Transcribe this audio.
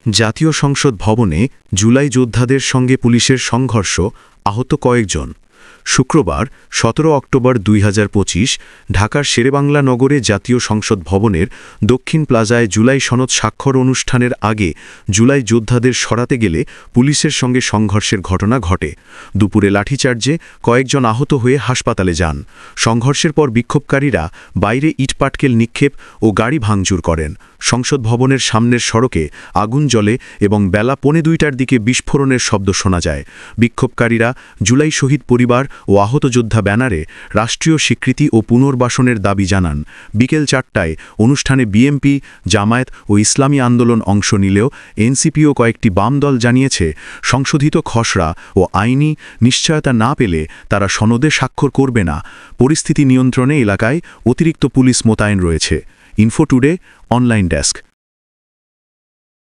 জাতীয় সংসদ ভবনে জুলাই যোদ্ধাদের সঙ্গে পুলিশের সংঘর্ষ, আহত কয়েকজন। শুক্রবার ১৭ অক্টোবর ২০২৫ ঢাকার শেরেবাংলা নগরে জাতীয় সংসদ ভবনের দক্ষিণ প্লাজায় জুলাই সনদ স্বাক্ষর অনুষ্ঠানের আগে জুলাই যোদ্ধাদের সরাতে গেলে পুলিশের সঙ্গে সংঘর্ষের ঘটনা ঘটে। দুপুরে লাঠিচার্জে কয়েকজন আহত হয়ে হাসপাতালে যান। সংঘর্ষের পর বিক্ষোভকারীরা বাইরে ইটপাটকেল নিক্ষেপ ও গাড়ি ভাঙচুর করেন। সংসদ ভবনের সামনের সড়কে আগুন জ্বলে এবং বেলা ১:২টার দিকে বিস্ফোরণের শব্দ শোনা যায়। বিক্ষোভকারীরা জুলাই শহীদ পরিবার ও আহত যোদ্ধা ব্যানারে রাষ্ট্রীয় স্বীকৃতি ও পুনর্বাসনের দাবি জানান। বিকেল ৪টায় অনুষ্ঠানে বিএনপি, জামায়াত ও ইসলামী আন্দোলন অংশ নিলেও এনসিপিও কয়েকটি বাম দল জানিয়েছে, সংশোধিত খসড়া ও আইনি নিশ্চয়তা না পেলে তারা সনদে স্বাক্ষর করবে না। পরিস্থিতি নিয়ন্ত্রণে এলাকায় অতিরিক্ত পুলিশ মোতায়েন রয়েছে। Info today online desk.